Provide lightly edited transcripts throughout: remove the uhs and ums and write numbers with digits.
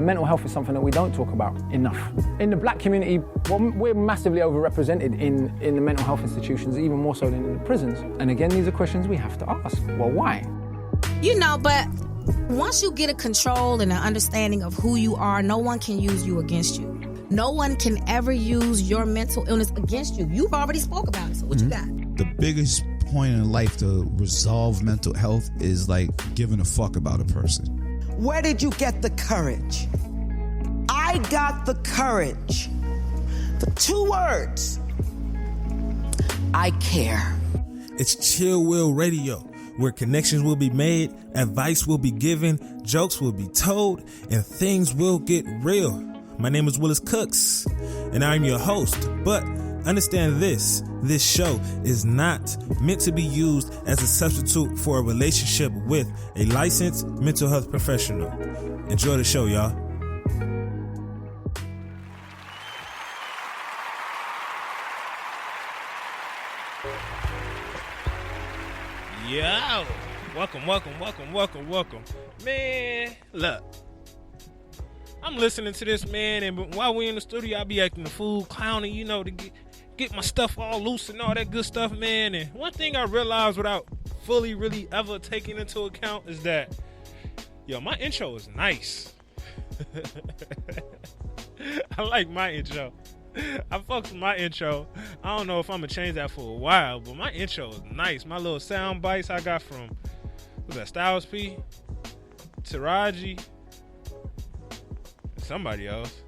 And mental health is something that we don't talk about enough. In the black community, well, we're massively overrepresented in the mental health institutions, even more so than in the prisons. And again, these are questions we have to ask. Well, why? You know, but once you get a control and an understanding of who you are, no one can use you against you. No one can ever use your mental illness against you. You've already spoke about it, so what you got? The biggest point in life to resolve mental health is like giving a fuck about a person. Where did you get the courage? I got the courage. The 2 words. I care. It's Chill Will Radio, where connections will be made, advice will be given, jokes will be told, and things will get real. My name is Willis Cooks, and I'm your host. But understand this show is not meant to be used as a substitute for a relationship with a licensed mental health professional. Enjoy the show, y'all. Yo, welcome. Man, look. I'm listening to this, man, and while we in the studio, I be acting the fool, clowning, you know, to get my stuff all loose and all that good stuff, man. And one thing I realized without fully really ever taking into account is that, yo, my intro is nice. I like my intro. I fucks with my intro. I don't know if I'm going to change that for a while, but my intro is nice. My little sound bites I got from, what's that, Styles P, Taraji, somebody else.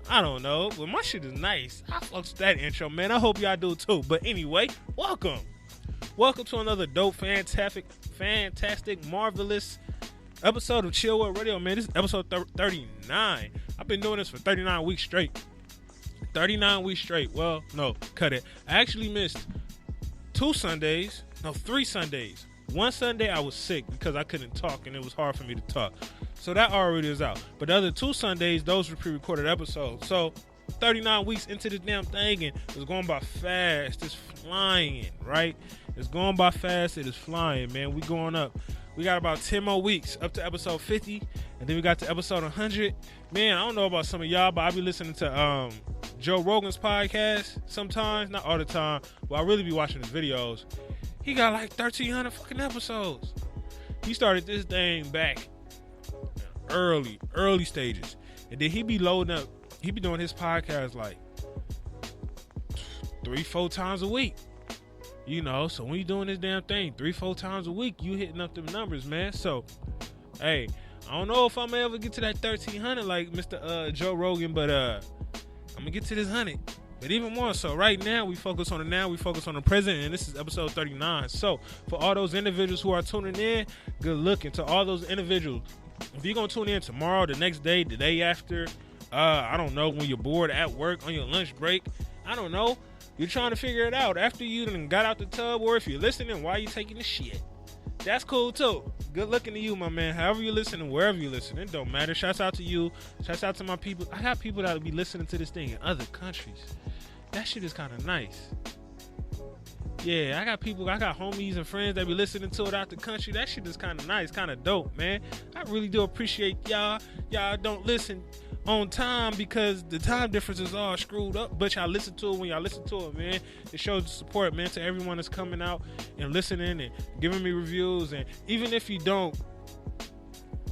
I don't know, but my shit is nice. I fucks with that intro, man. I hope y'all do too. But anyway, welcome to another dope, fantastic, marvelous episode of Chill World Radio, man. This is episode 39. I've been doing this for 39 weeks straight. 39 weeks straight. Well, no, cut it. I actually missed 3 Sundays. One Sunday I was sick because I couldn't talk and it was hard for me to talk. So that already is out. But the other 2 Sundays, those were pre-recorded episodes. So 39 weeks into the damn thing, and it's going by fast. It's flying, right? It's going by fast. It is flying, man. We going up. We got about 10 more weeks up to episode 50, and then we got to episode 100. Man, I don't know about some of y'all, but I be listening to Joe Rogan's podcast sometimes, not all the time, but I really be watching his videos. He got like 1,300 fucking episodes. He started this thing back early stages, and then he be loading up. He be doing his podcast like 3-4 times a week. You know, so when you doing this damn thing 3-4 times a week, you hitting up them numbers, man. So, hey, I don't know if I'm gonna ever get to that 1,300 like Mr. Joe Rogan, but I'm gonna get to this 100. But even more so, right now we focus on the now, we focus on the present, and this is episode 39. So, for all those individuals who are tuning in, good looking. To all those individuals, if you're gonna tune in tomorrow, the next day, the day after, I don't know, when you're bored at work, on your lunch break, I don't know. You're trying to figure it out after you done got out the tub, or if you're listening while you're taking the shit. That's cool too. Good looking to you, my man. However you listening, wherever you listening, it don't matter. Shouts out to you. Shouts out to my people. I got people that will be listening to this thing in other countries. That shit is kind of nice. Yeah, I got homies and friends that be listening to it out the country. That shit is kind of nice, kind of dope, man. I really do appreciate y'all. Y'all don't listen on time because the time difference is all screwed up, but y'all listen to it when y'all listen to it, man. It shows the support, man, to everyone that's coming out and listening and giving me reviews. And even if you don't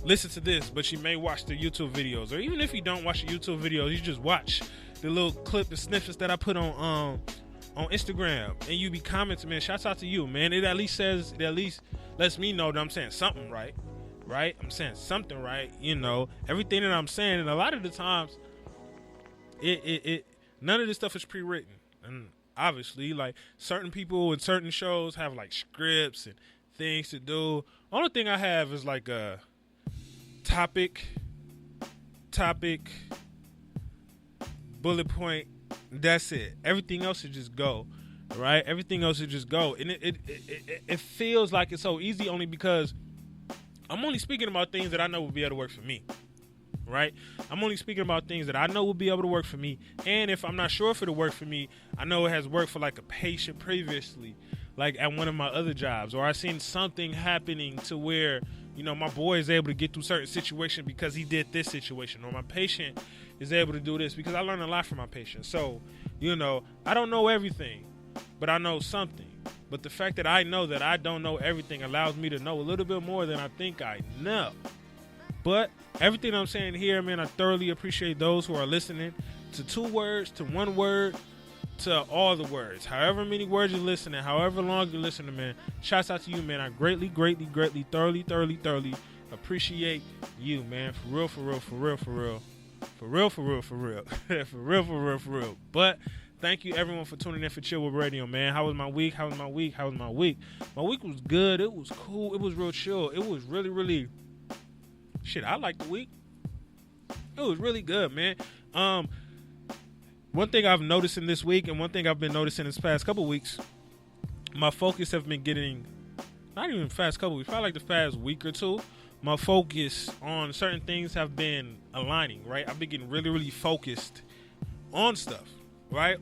listen to this, but you may watch the YouTube videos, or even if you don't watch the YouTube videos, you just watch the little clip, the snippets that I put on Instagram, and you be commenting, man. Shouts out to you, man. It at least lets me know that I'm saying something right? I'm saying something right, you know, everything that I'm saying. And a lot of the times none of this stuff is pre-written. And obviously, like, certain people in certain shows have like scripts and things to do. Only thing I have is like a topic, bullet point. That's it. Everything else should just go, right? Everything else should just go. And it feels like it's so easy only because I'm only speaking about things that I know will be able to work for me. right? I'm only speaking about things that I know will be able to work for me. And if I'm not sure if it'll work for me, I know it has worked for like a patient previously, like at one of my other jobs, or I've seen something happening to where, you know, my boy is able to get through certain situation because he did this situation, or my patient is able to do this because I learned a lot from my patient. So, you know, I don't know everything, but I know something. But the fact that I know that I don't know everything allows me to know a little bit more than I think I know. But everything I'm saying here, man, I thoroughly appreciate those who are listening to 2 words, to 1 word, to all the words. However many words you're listening, however long you're listening, man, shouts out to you, man. I greatly, thoroughly appreciate you, man. For real. But thank you, everyone, for tuning in for Chill With Radio, man. How was my week? My week was good. It was cool. It was real chill. It was really shit, I liked the week. It was really good, man. One thing I've noticed in this week, and one thing I've been noticing this past couple weeks, my focus have been getting, not even past couple weeks, probably like the past week or two, my focus on certain things have been aligning, right? I've been getting really focused on stuff, right?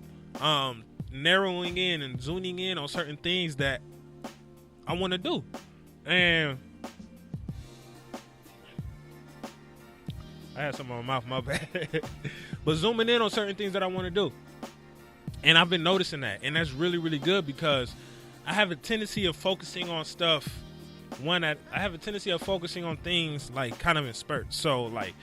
Narrowing in and zooming in on certain things that I want to do. And I had some on my mouth, my bad. But zooming in on certain things that I want to do. And I've been noticing that. And that's really good because I have a tendency of focusing on stuff. I have a tendency of focusing on things like kind of in spurts. So like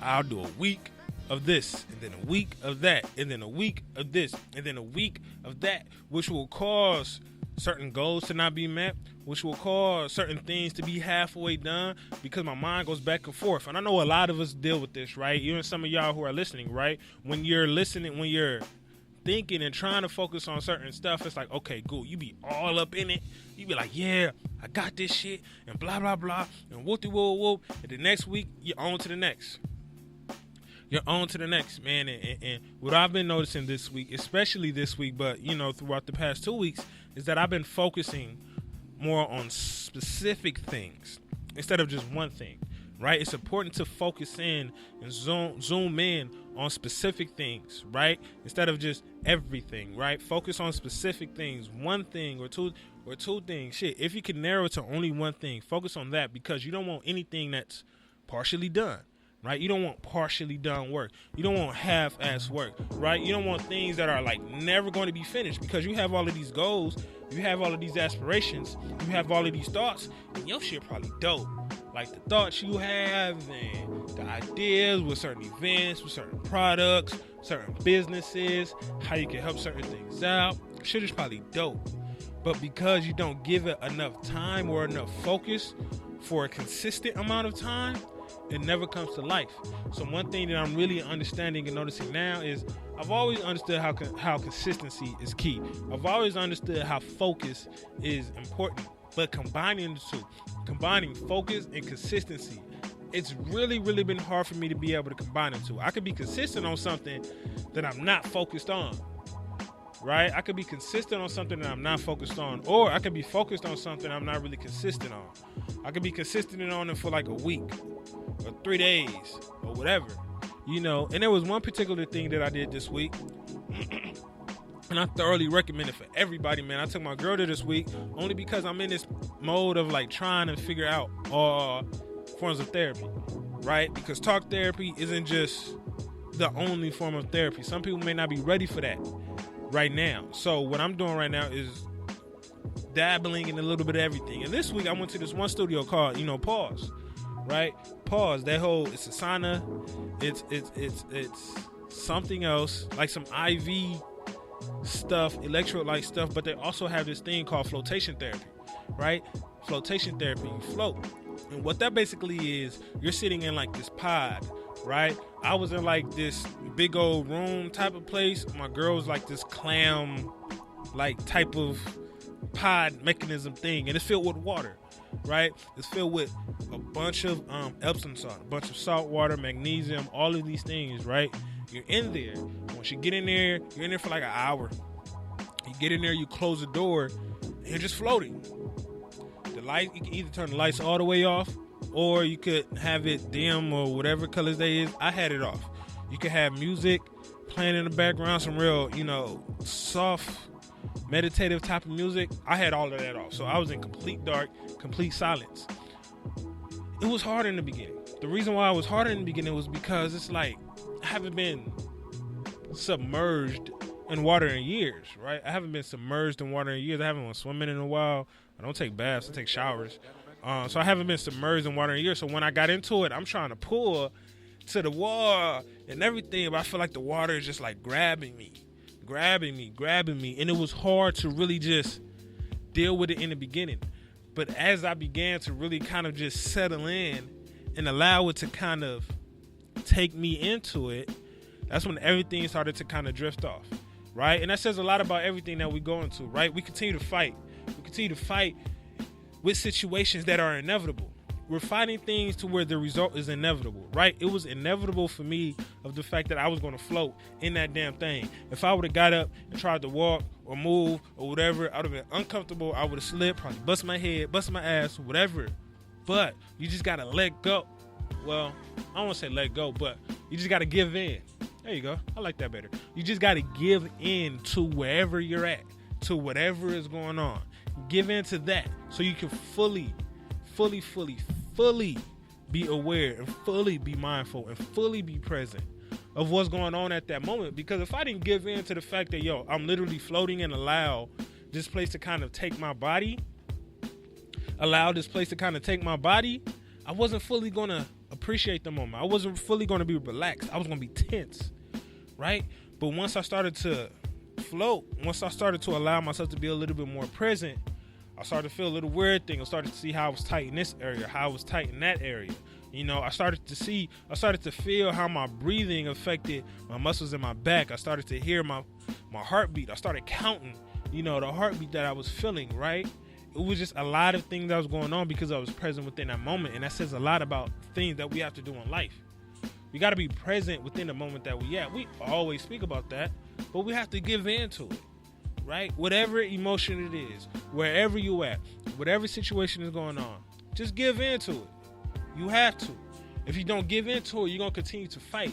I'll do a week of this, and then a week of that, and then a week of this, and then a week of that, which will cause certain goals to not be met, which will cause certain things to be halfway done because my mind goes back and forth. And I know a lot of us deal with this, right? Even some of y'all who are listening, right? When you're listening, when you're thinking and trying to focus on certain stuff, it's like, okay, cool. You be all up in it. You be like, yeah, I got this shit, and blah, blah, blah, and whoop-de-whoop-whoop. And the next week, you're on to the next. You're on to the next, man. And what I've been noticing this week, especially this week, but, you know, throughout the past 2 weeks, is that I've been focusing more on specific things instead of just one thing, right? It's important to focus in and zoom in on specific things, right? Instead of just everything, right? Focus on specific things, one thing or two things. Shit, if you can narrow it to only one thing, focus on that because you don't want anything that's partially done. Right? You don't want partially done work. You don't want half-ass work, right? You don't want things that are like never going to be finished because you have all of these goals, you have all of these aspirations, you have all of these thoughts, and your shit probably dope. Like the thoughts you have and the ideas with certain events, with certain products, certain businesses, how you can help certain things out. Shit is probably dope. But because you don't give it enough time or enough focus for a consistent amount of time, it never comes to life. So one thing that I'm really understanding and noticing now is I've always understood how consistency is key. I've always understood how focus is important. But combining the two, combining focus and consistency, it's really been hard for me to be able to combine the two. I could be consistent on something that I'm not focused on. Right? I could be consistent on something that I'm not focused on. Or I could be focused on something I'm not really consistent on. I could be consistent on it for like a week or 3 days or whatever. You know, and there was one particular thing that I did this week. And I thoroughly recommend it for everybody, man. I took my girl to this week only because I'm in this mode of like trying to figure out all forms of therapy. Right? Because talk therapy isn't just the only form of therapy. Some people may not be ready for that right now. So what I'm doing right now is dabbling in a little bit of everything. And this week I went to this one studio called, Pause. Right? Pause. That whole, it's a sauna. It's something else, like some IV stuff, electrolyte stuff, but they also have this thing called flotation therapy. Right? Flotation therapy. You float. And what that basically is, you're sitting in like this pod, right? I was in like this big old room type of place. My girl was like this clam like type of pod mechanism thing, and it's filled with water, right? It's filled with a bunch of Epsom salt, a bunch of salt water, magnesium, all of these things, right? You're in there. Once you get in there, you're in there for like an hour. You get in there, you close the door, and you're just floating. The light, you can either turn the lights all the way off or you could have it dim or whatever colors they is. I had it off. You could have music playing in the background, some real, soft, meditative type of music. I had all of that off. So I was in complete dark, complete silence. It was hard in the beginning. The reason why it was hard in the beginning was because it's like I haven't been submerged in water in years, right? I haven't been submerged in water in years. I haven't been swimming in a while. I don't take baths. I take showers. So I haven't been submerged in water in years. So when I got into it, I'm trying to pull to the wall and everything, but I feel like the water is just like grabbing me. And it was hard to really just deal with it in the beginning. But as I began to really kind of just settle in and allow it to kind of take me into it, that's when everything started to kind of drift off, right? And that says a lot about everything that we go into, right? We continue to fight. We continue to fight with situations that are inevitable. We're fighting things to where the result is inevitable, right? It was inevitable for me of the fact that I was going to float in that damn thing. If I would have got up and tried to walk or move or whatever, I would have been uncomfortable. I would have slipped, probably bust my head, bust my ass, whatever. But you just got to let go. Well, I don't want to say let go, but you just got to give in. There you go. I like that better. You just got to give in to wherever you're at, to whatever is going on. Give in to that so you can fully be aware and fully be mindful and fully be present of what's going on at that moment. Because if I didn't give in to the fact that, I'm literally floating and allow this place to kind of take my body, I wasn't fully going to appreciate the moment. I wasn't fully going to be relaxed. I was going to be tense, right? But once I started to float, once I started to allow myself to be a little bit more present, I started to feel a little weird thing. I started to see how I was tight in this area, how I was tight in that area. I started to feel how my breathing affected my muscles in my back. I started to hear my heartbeat. I started counting, the heartbeat that I was feeling, right? It was just a lot of things that was going on because I was present within that moment. And that says a lot about things that we have to do in life. We got to be present within the moment that we at. We always speak about that, but we have to give in to it. Right? Whatever emotion it is, wherever you at, whatever situation is going on, just give in to it. You have to. If you don't give in to it, you're going to continue to fight.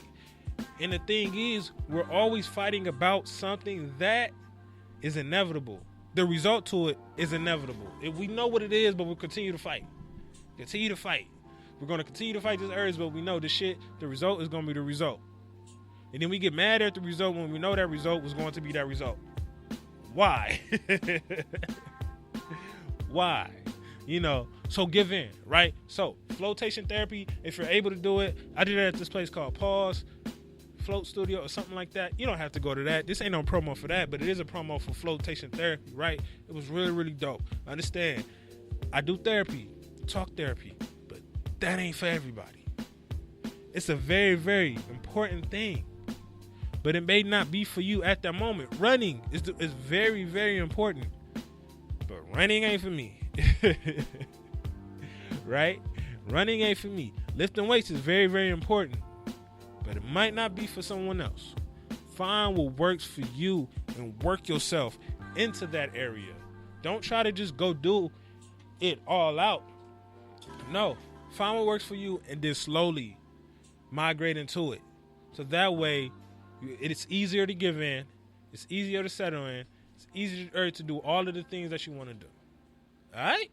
And the thing is, we're always fighting about something that is inevitable. The result to it is inevitable. If we know what it is, but we'll continue to fight. Continue to fight. We're going to continue to fight this urge, but we know the result is going to be the result. And then we get mad at the result when we know that result was going to be that result. Why? Why? So give in, right? So flotation therapy, if you're able to do it, I did it at this place called Pause Float Studio or something like that. You don't have to go to that. This ain't no promo for that, but it is a promo for flotation therapy, right? It was really, really dope. Understand, I do therapy, talk therapy, but that ain't for everybody. It's a very, very important thing. But it may not be for you at that moment. Running is very, very important. But running ain't for me. Right? Running ain't for me. Lifting weights is very, very important. But it might not be for someone else. Find what works for you and work yourself into that area. Don't try to just go do it all out. No. Find what works for you and then slowly migrate into it. So that way, it's easier to give in. It's easier to settle in. It's easier to do all of the things that you want to do. All right?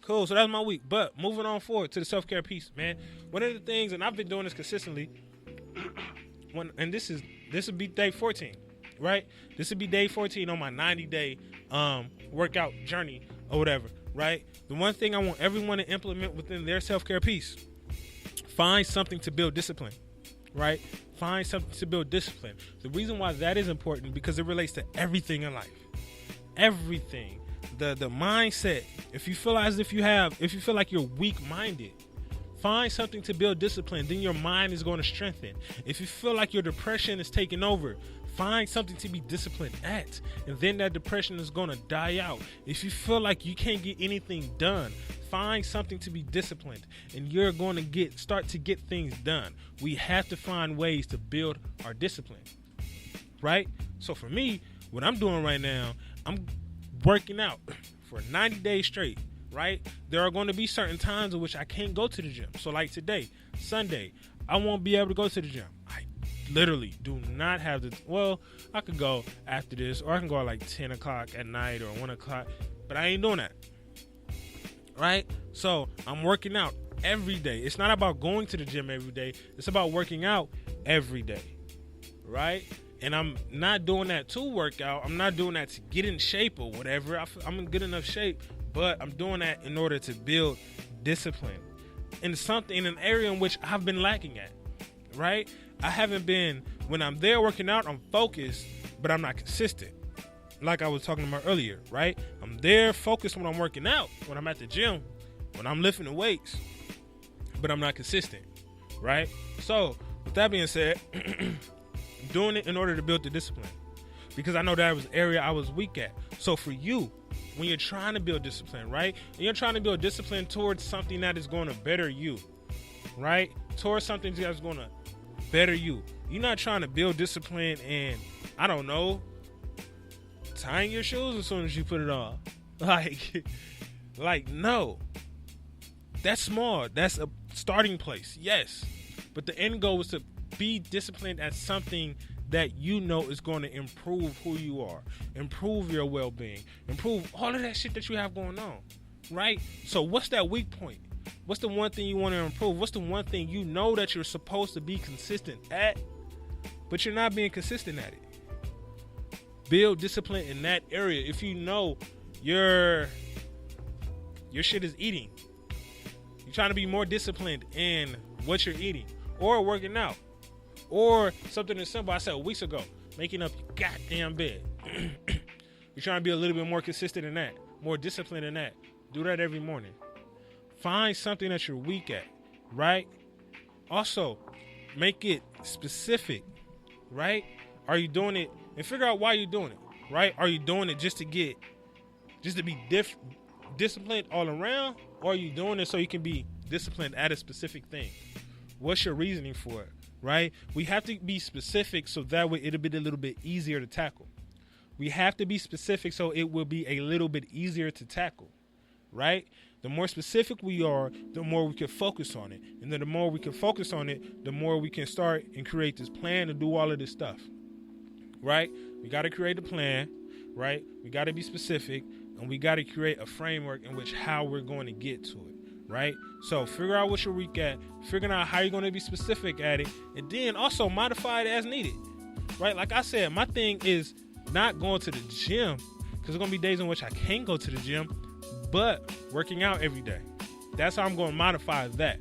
Cool. So that's my week. But moving on forward to the self-care piece, man. One of the things, and I've been doing this consistently, and this would be day 14, right? This would be day 14 on my 90-day workout journey or whatever, right? The one thing I want everyone to implement within their self-care piece, find something to build discipline, right? Find something to build discipline. The reason why that is important because it relates to everything in life. Everything. The mindset. If you feel like you're weak-minded, find something to build discipline. Then your mind is going to strengthen. If you feel like your depression is taking over, find something to be disciplined at. And then that depression is going to die out. If you feel like you can't get anything done, find something to be disciplined. And you're going to start to get things done. We have to find ways to build our discipline. Right? So for me, what I'm doing right now, I'm working out for 90 days straight. right? There are going to be certain times in which I can't go to the gym. So like today, Sunday, I won't be able to go to the gym. I literally do not have the, well, I could go after this, or I can go at like 10 o'clock at night or 1 o'clock, but I ain't doing that, right? So I'm working out every day. It's not about going to the gym every day. It's about working out every day, right? And I'm not doing that to work out. I'm not doing that to get in shape or whatever. I'm in good enough shape, but I'm doing that in order to build discipline in an area in which I've been lacking at, right? I haven't been, when I'm there working out, I'm focused, but I'm not consistent. Like I was talking about earlier, right? I'm there focused when I'm working out, when I'm at the gym, when I'm lifting the weights, but I'm not consistent, right? So with that being said, I'm doing it in order to build the discipline, because I know that was an area I was weak at. So for you, when you're trying to build discipline, right? And you're trying to build discipline towards something that is going to better you, right? Towards something that's going to better you. You're not trying to build discipline and, I don't know, tying your shoes as soon as you put it on. Like, no. That's small. That's a starting place, yes. But the end goal is to be disciplined at something that you know is going to improve who you are, improve your well-being, improve all of that shit that you have going on, right? So what's that weak point? What's the one thing you want to improve? What's the one thing you know that you're supposed to be consistent at, but you're not being consistent at it? Build discipline in that area. If you know your shit is eating, you're trying to be more disciplined in what you're eating or working out, or something as simple I said weeks ago, making up your goddamn bed. You're trying to be a little bit more consistent in that, more disciplined in that. Do that every morning. Find something that you're weak at, right? Also, make it specific, right? Are you doing it, and figure out why you're doing it, right? Are you doing it just to be disciplined all around, or are you doing it so you can be disciplined at a specific thing? What's your reasoning for it, right? We have to be specific so that way it'll be a little bit easier to tackle. We have to be specific so it will be a little bit easier to tackle, right? The more specific we are, the more we can focus on it. And then the more we can focus on it, the more we can start and create this plan to do all of this stuff, right? We got to create a plan, right? We got to be specific, and we got to create a framework in which how we're going to get to it, right? So figure out what you're weak at, figuring out how you're going to be specific at it, and then also modify it as needed, right? Like I said, my thing is not going to the gym, because there's going to be days in which I can't go to the gym, but working out every day. That's how I'm going to modify that.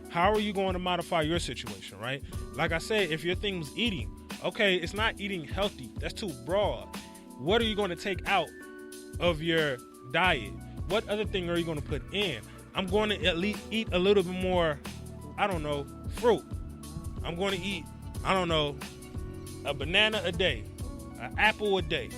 How are you going to modify your situation, right? Like I said, if your thing was eating, okay, it's not eating healthy. That's too broad. What are you going to take out of your diet? What other thing are you going to put in? I'm going to at least eat a little bit more, I don't know, fruit. I'm going to eat, I don't know, a banana a day, an apple a day,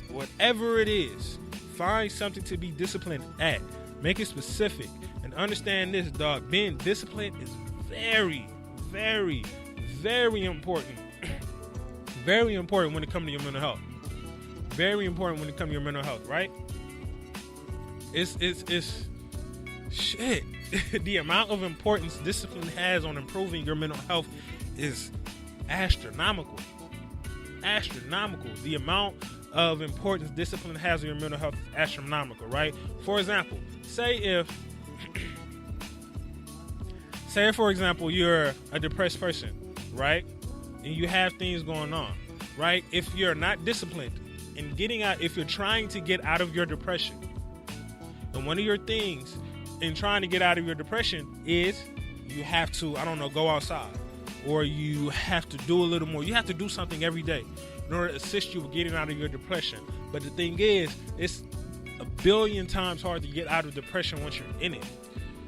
whatever it is. Find something to be disciplined at. Make it specific. And understand this, dog. Being disciplined is very, very, very important. Very important when it comes to your mental health. Very important when it comes to your mental health, right? It's shit. The amount of importance discipline has on improving your mental health is astronomical. Astronomical. The amount of importance discipline has on your mental health is astronomical, right? For example, say for example, you're a depressed person, right? And you have things going on, right? If you're not disciplined in getting out, if you're trying to get out of your depression, and one of your things in trying to get out of your depression is you have to, I don't know, go outside, or you have to do a little more. You have to do something every day in order to assist you with getting out of your depression. But the thing is, it's a billion times hard to get out of depression once you're in it.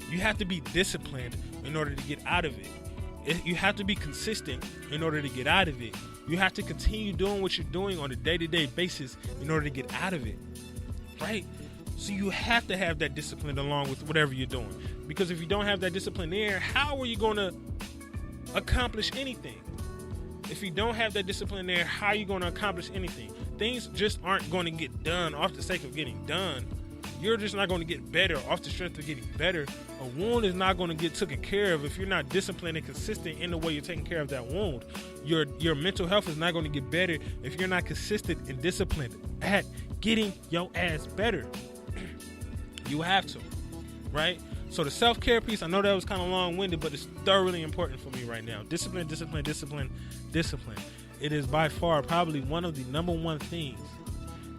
You have to be disciplined in order to get out of it. You have to be consistent in order to get out of it. You have to continue doing what you're doing on a day-to-day basis in order to get out of it, right? So you have to have that discipline along with whatever you're doing. Because if you don't have that discipline there, how are you going to accomplish anything? If you don't have that discipline there, how are you going to accomplish anything? Things just aren't going to get done off the sake of getting done. you're just not going to get better off the strength of getting better. A wound is not going to get taken care of if you're not disciplined and consistent in the way you're taking care of that wound. Your mental health is not going to get better if you're not consistent and disciplined at getting your ass better. You have to, right? So the self-care piece, I know that was kind of long-winded, but it's thoroughly important for me right now. Discipline, discipline, discipline, discipline. It is by far probably one of the number one things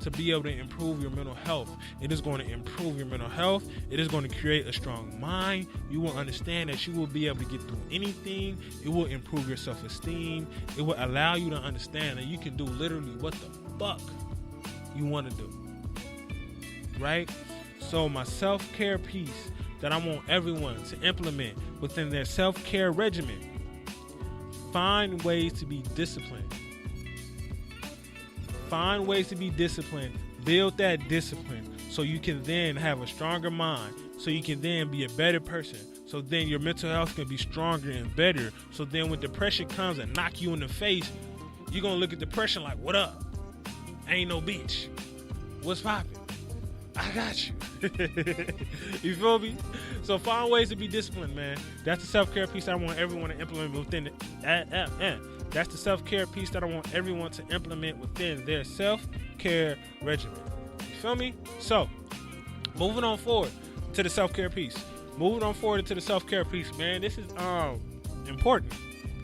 to be able to improve your mental health. It is going to improve your mental health. It is going to create a strong mind. You will understand that you will be able to get through anything. It will improve your self-esteem. It will allow you to understand that you can do literally what the fuck you want to do. Right? So my self-care piece that I want everyone to implement within their self-care regimen, find ways to be disciplined. Find ways to be disciplined. Build that discipline so you can then have a stronger mind, so you can then be a better person, so then your mental health can be stronger and better. So then when depression comes and knock you in the face, you're going to look at depression like, what up? Ain't no bitch. What's poppin'? I got you. You feel me? So find ways to be disciplined, man. That's the self-care piece I want everyone to implement within That's the self-care piece that I want everyone to implement within their self-care regimen. You feel me? So, moving on forward to the self-care piece. Moving on forward to the self-care piece, man. This is important.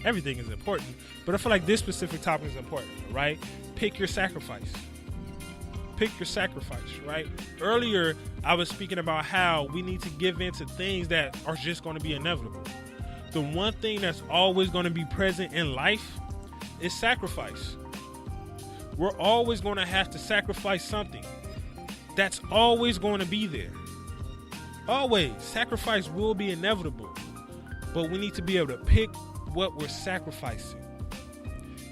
Everything is important, but I feel like this specific topic is important, right? Pick your sacrifice. Pick your sacrifice, right? Earlier, I was speaking about how we need to give in to things that are just going to be inevitable. The one thing that's always going to be present in life is sacrifice. We're always going to have to sacrifice something. That's always going to be there. Always. Sacrifice will be inevitable. But we need to be able to pick what we're sacrificing.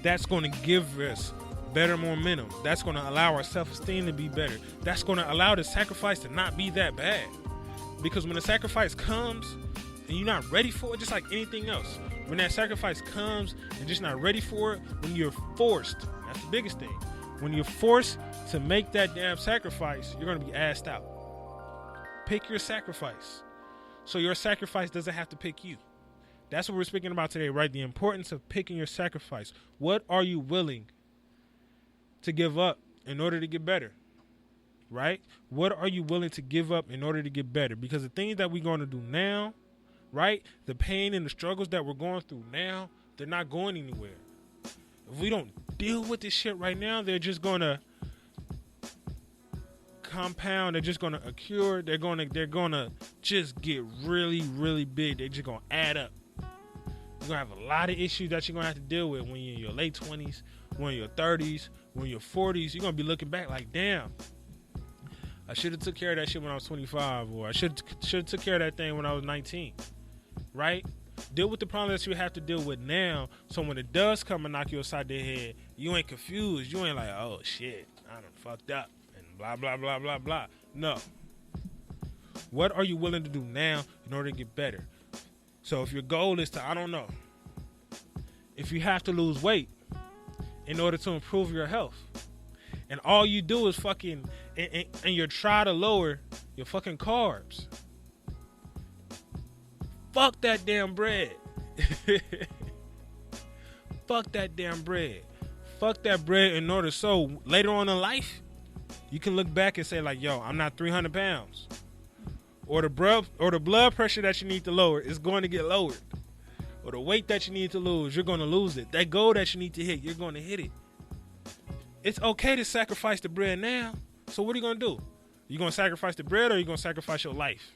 That's going to give us better momentum. That's going to allow our self-esteem to be better. That's going to allow the sacrifice to not be that bad. Because when the sacrifice comes and you're not ready for it, just like anything else, when that sacrifice comes and just not ready for it, when you're forced, that's the biggest thing. When you're forced to make that damn sacrifice, you're going to be assed out. Pick your sacrifice. So your sacrifice doesn't have to pick you. That's what we're speaking about today, right? The importance of picking your sacrifice. What are you willing to give up in order to get better, right? What are you willing to give up in order to get better? Because the things that we're going to do now, right, the pain and the struggles that we're going through now, they're not going anywhere. If we don't deal with this shit right now, they're just going to compound. They're just going to accrue. They're going to just get really, really big. They're just going to add up. You're going to have a lot of issues that you're going to have to deal with when you're in your late 20s, when you're 30s, when you're 40s. You're going to be looking back like, damn, I should have took care of that shit when I was 25, or I should have took care of that thing when I was 19, right? Deal with the problems that you have to deal with now, so when it does come and knock you upside the head, you ain't confused. You ain't like, oh, shit, I done fucked up, and blah, blah, blah, blah, blah. No. What are you willing to do now in order to get better? So if your goal is to, I don't know, if you have to lose weight in order to improve your health, and all you do is fucking, and you try to lower your fucking carbs, fuck that damn bread. Fuck that damn bread. Fuck that bread in order so later on in life, you can look back and say like, yo, I'm not 300 pounds. Or the blood pressure that you need to lower is going to get lowered. Or the weight that you need to lose, you're going to lose it. That goal that you need to hit, you're going to hit it. It's okay to sacrifice the bread now. So what are you going to do? You going to sacrifice the bread, or you going to sacrifice your life?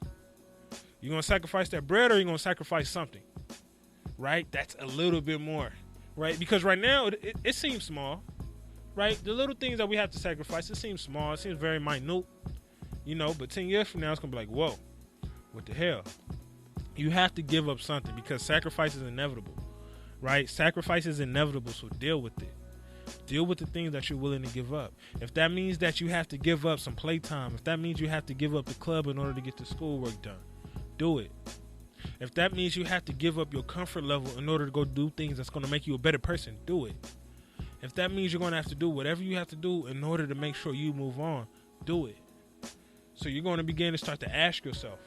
You going to sacrifice that bread, or you going to sacrifice something? Right? That's a little bit more. Right? Because right now, it seems small. Right? The little things that we have to sacrifice, it seems small. It seems very minute. You know, but 10 years from now, it's going to be like, whoa, what the hell? You have to give up something, because sacrifice is inevitable, right? Sacrifice is inevitable, so deal with it. Deal with the things that you're willing to give up. If that means that you have to give up some playtime, if that means you have to give up the club in order to get the schoolwork done, do it. If that means you have to give up your comfort level in order to go do things that's going to make you a better person, do it. If that means you're going to have to do whatever you have to do in order to make sure you move on, do it. So you're going to begin to start to ask yourself,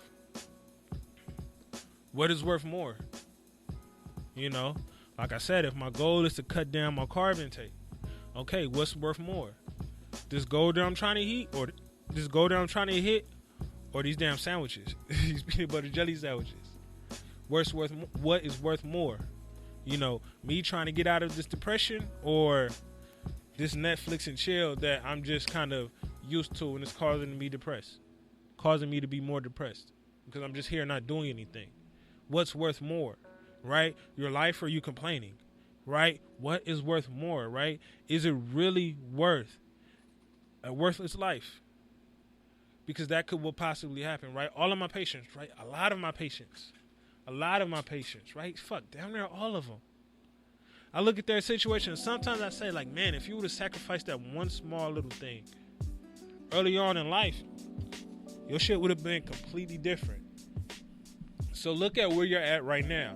what is worth more? You know, like I said, if my goal is to cut down my carb intake, okay, what's worth more? This goal that I'm trying to hit, or this goal that I'm trying to hit, or these damn sandwiches, these peanut butter jelly sandwiches? What is worth more? You know, me trying to get out of this depression, or this Netflix and chill that I'm just kind of used to, and it's causing me depressed, causing me to be more depressed because I'm just here not doing anything. What's worth more, right? Your life, or you complaining, right? What is worth more, right? Is it really worth a worthless life? Because that could what possibly happen, right? All of my patients, right? A lot of my patients, right? Fuck, damn near all of them. I look at their situation, and sometimes I say, like, man, if you would have sacrificed that one small little thing early on in life, your shit would have been completely different. So look at where you're at right now.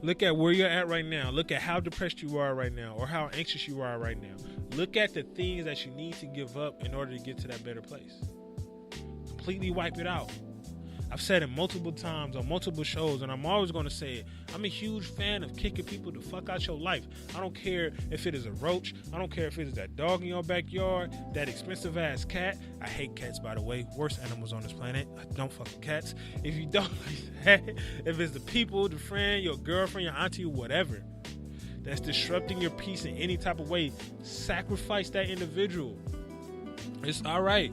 Look at where you're at right now. Look at how depressed you are right now, or how anxious you are right now. Look at the things that you need to give up in order to get to that better place. Completely wipe it out. I've said it multiple times on multiple shows, and I'm always going to say it. I'm a huge fan of kicking people the fuck out your life. I don't care if it is a roach. I don't care if it is that dog in your backyard, that expensive ass cat. I hate cats, by the way. Worst animals on this planet. I don't fuck with cats. If you don't like that, if it's the people, the friend, your girlfriend, your auntie, whatever, that's disrupting your peace in any type of way, sacrifice that individual. It's all right.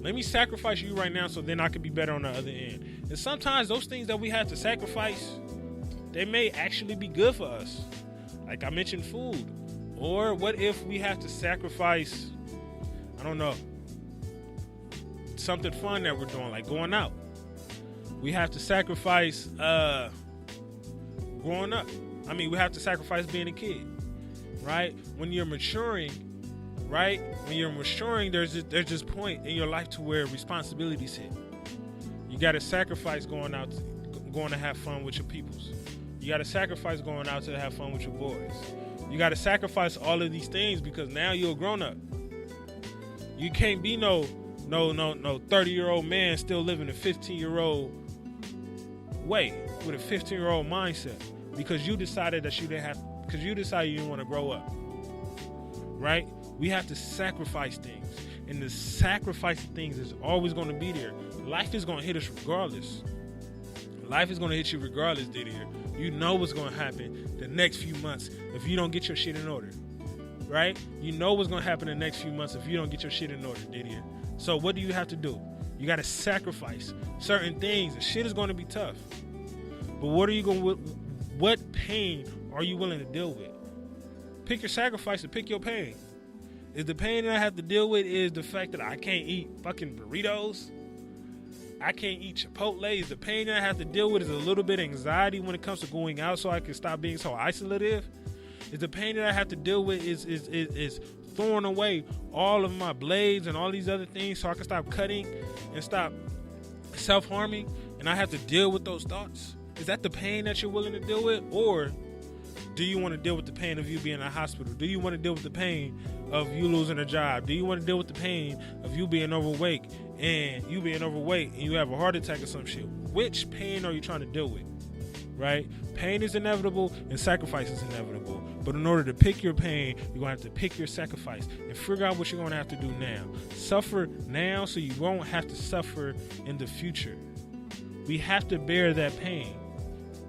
Let me sacrifice you right now so then I can be better on the other end. And sometimes those things that we have to sacrifice, they may actually be good for us. Like I mentioned, food. Or what if we have to sacrifice, I don't know, something fun that we're doing, like going out. We have to sacrifice growing up. I mean, we have to sacrifice being a kid, right? When you're maturing, right? When you're maturing, there's this point in your life to where responsibilities hit. You got to sacrifice going to have fun with your peoples. You got to sacrifice going out to have fun with your boys. You got to sacrifice all of these things because now you're a grown up. You can't be no 30-year-old man still living a 15-year-old way with a 15-year-old mindset because you decided that you didn't want to grow up. Right? We have to sacrifice things. And the sacrifice of things is always going to be there. Life is going to hit us regardless. Life is going to hit you regardless, Didier. You know what's going to happen the next few months if you don't get your shit in order. Right? You know what's going to happen the next few months if you don't get your shit in order, Didier. So what do you have to do? You got to sacrifice certain things. The shit is going to be tough. But what pain are you willing to deal with? Pick your sacrifice and pick your pain. Is the pain that I have to deal with is the fact that I can't eat fucking burritos? I can't eat Chipotle? Is the pain that I have to deal with is a little bit of anxiety when it comes to going out so I can stop being so isolative? Is the pain that I have to deal with is throwing away all of my blades and all these other things so I can stop cutting and stop self-harming and I have to deal with those thoughts? Is that the pain that you're willing to deal with? Or do you want to deal with the pain of you being in a hospital? Do you want to deal with the pain of you losing a job? Do you want to deal with the pain of you being overweight and you have a heart attack or some shit? Which pain are you trying to deal with? Right? Pain is inevitable and sacrifice is inevitable. But in order to pick your pain, you're going to have to pick your sacrifice and figure out what you're going to have to do now. Suffer now so you won't have to suffer in the future. We have to bear that pain.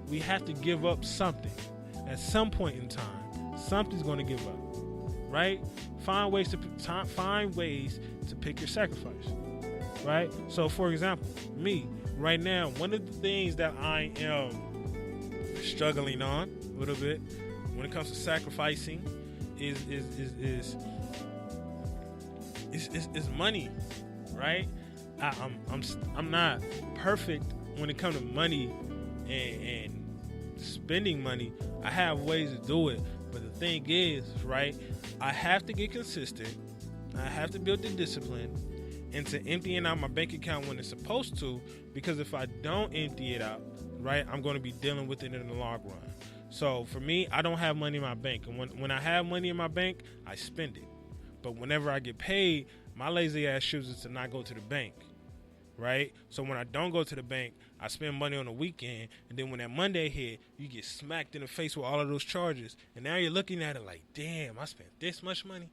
We have to give up something. At some point in time, something's going to give up, right? Find ways to pick your sacrifice, right? So, for example, me right now, one of the things that I am struggling on a little bit when it comes to sacrificing is money, right? I'm not perfect when it comes to money and spending money. I have ways to do it, but the thing is, right, I have to get consistent. I have to build the discipline into emptying out my bank account when it's supposed to, because if I don't empty it out, right, I'm going to be dealing with it in the long run. So for me, I don't have money in my bank, and when I have money in my bank, I spend it. But whenever I get paid, My lazy ass chooses to not go to the bank, right? So when I don't go to the bank, I spend money on the weekend, and then when that Monday hit, you get smacked in the face with all of those charges, and now you're looking at it like, damn, I spent this much money?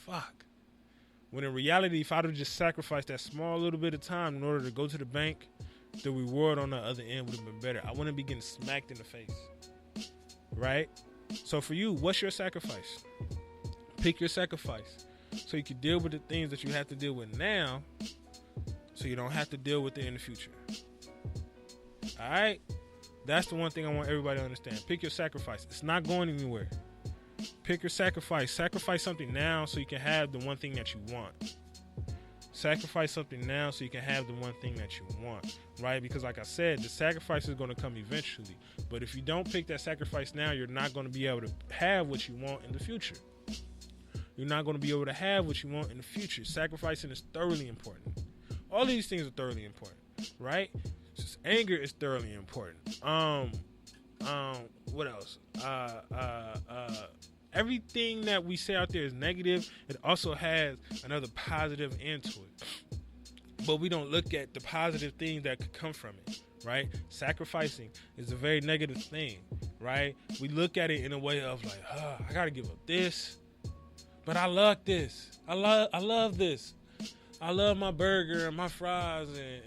Fuck. When in reality, if I'd have just sacrificed that small little bit of time in order to go to the bank, the reward on the other end would have been better. I wouldn't be getting smacked in the face, right? So for you, what's your sacrifice? Pick your sacrifice so you can deal with the things that you have to deal with now, so you don't have to deal with it in the future. All right? That's the one thing I want everybody to understand. Pick your sacrifice. It's not going anywhere. Pick your sacrifice. Sacrifice something now so you can have the one thing that you want. Sacrifice something now so you can have the one thing that you want, right? Because like I said, the sacrifice is going to come eventually. But if you don't pick that sacrifice now, you're not going to be able to have what you want in the future. You're not going to be able to have what you want in the future. Sacrificing is thoroughly important. All of these things are thoroughly important, right? Just anger is thoroughly important. What else? Everything that we say out there is negative. It also has another positive end to it. But we don't look at the positive things that could come from it, right? Sacrificing is a very negative thing, right? We look at it in a way of like, I gotta give up this, but I love this. I love this. I love my burger and my fries, and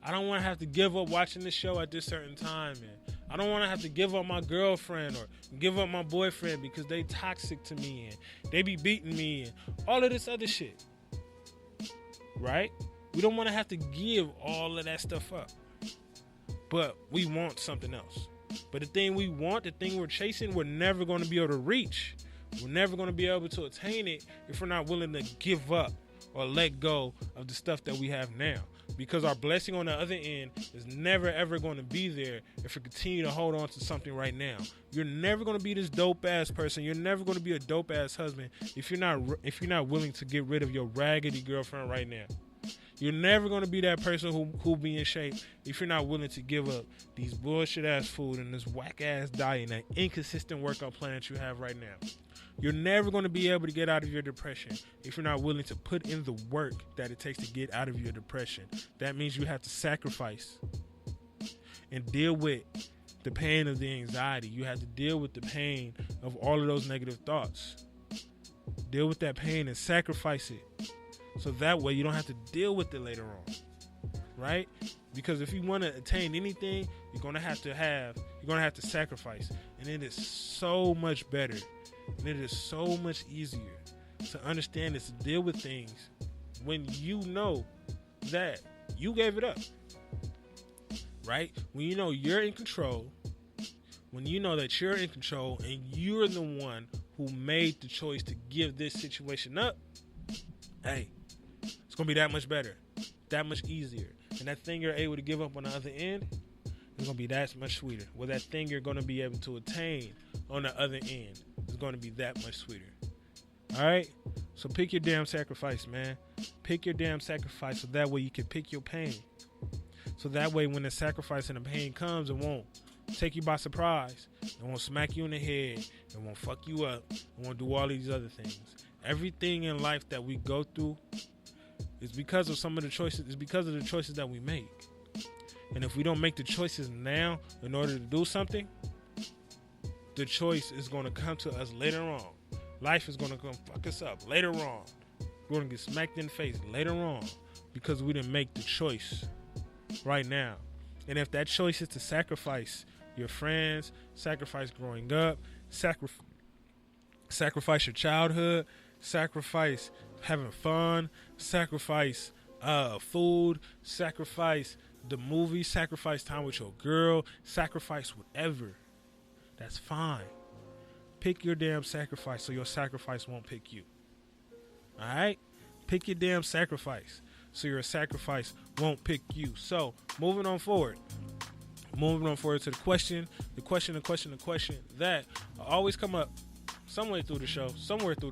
I don't want to have to give up watching the show at this certain time, and I don't want to have to give up my girlfriend or give up my boyfriend because they toxic to me and they be beating me and all of this other shit, right? We don't want to have to give all of that stuff up, but we want something else. But the thing we want, the thing we're chasing, we're never going to be able to reach. We're never going to be able to attain it if we're not willing to give up or let go of the stuff that we have now. Because our blessing on the other end is never ever going to be there if we continue to hold on to something right now. You're never going to be this dope ass person. You're never going to be a dope ass husband if you're not willing to get rid of your raggedy girlfriend right now. You're never going to be that person who be in shape if you're not willing to give up these bullshit ass food and this whack ass diet and that inconsistent workout plan that you have right now. You're never going to be able to get out of your depression if you're not willing to put in the work that it takes to get out of your depression. That means you have to sacrifice and deal with the pain of the anxiety. You have to deal with the pain of all of those negative thoughts. Deal with that pain and sacrifice it. So that way you don't have to deal with it later on. Right? Because if you want to attain anything, you're going to have to sacrifice. And it is so much better. And it is so much easier to understand this, to deal with things when you know that you gave it up, right? When you know you're in control, when you know that you're in control and you're the one who made the choice to give this situation up, hey, it's going to be that much better, that much easier. And that thing you're able to give up on the other end is going to be that much sweeter. Well, that thing you're going to be able to attain on the other end is going to be that much sweeter. All right? So pick your damn sacrifice, man. Pick your damn sacrifice so that way you can pick your pain. So that way when the sacrifice and the pain comes, it won't take you by surprise. It won't smack you in the head. It won't fuck you up. It won't do all these other things. Everything in life that we go through is because of some of the choices. It's because of the choices that we make. And if we don't make the choices now in order to do something, the choice is going to come to us later on. Life is going to come fuck us up later on. We're going to get smacked in the face later on because we didn't make the choice right now. And if that choice is to sacrifice your friends, sacrifice growing up, sacrifice your childhood, sacrifice having fun, sacrifice food, sacrifice the movie, sacrifice time with your girl, sacrifice whatever, that's fine. Pick your damn sacrifice so your sacrifice won't pick you. Alright? Pick your damn sacrifice so your sacrifice won't pick you. So, moving on forward to the question that always come up somewhere through the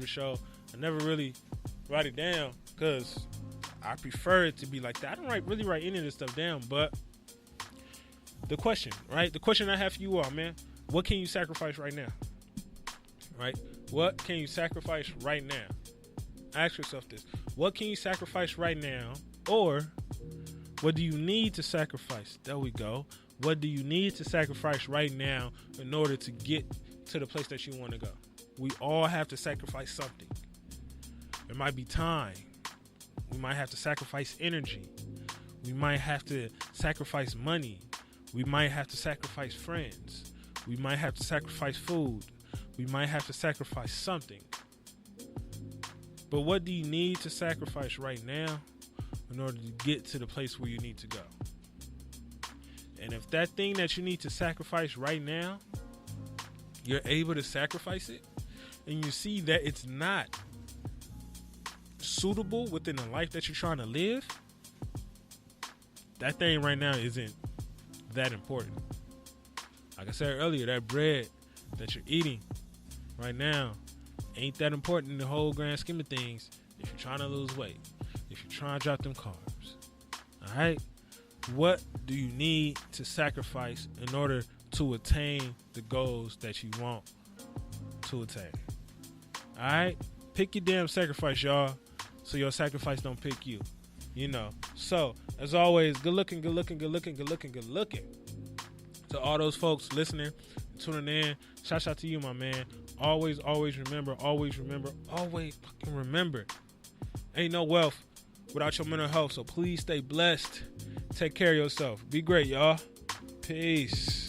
show. I never really write it down because I prefer it to be like that. I don't really write any of this stuff down, but the question, right? The question I have for you all, man, what can you sacrifice right now? Right? What can you sacrifice right now? Ask yourself this. What can you sacrifice right now? Or what do you need to sacrifice? There we go. What do you need to sacrifice right now in order to get to the place that you want to go? We all have to sacrifice something. It might be time. We might have to sacrifice energy. We might have to sacrifice money. We might have to sacrifice friends. We might have to sacrifice food. We might have to sacrifice something. But what do you need to sacrifice right now in order to get to the place where you need to go? And if that thing that you need to sacrifice right now, you're able to sacrifice it, and you see that it's not suitable within the life that you're trying to live, that thing right now isn't that important. Like I said earlier, that bread that you're eating right now ain't that important in the whole grand scheme of things if you're trying to lose weight, if you're trying to drop them carbs. All right? What do you need to sacrifice in order to attain the goals that you want to attain? All right? Pick your damn sacrifice, y'all, so your sacrifice don't pick you. You know. So, as always, good looking, good looking, good looking, good looking, good looking. To all those folks listening, tuning in, shout out to you, my man. Always, always remember, always fucking remember. Ain't no wealth without your mental health, so please stay blessed. Take care of yourself. Be great, y'all. Peace.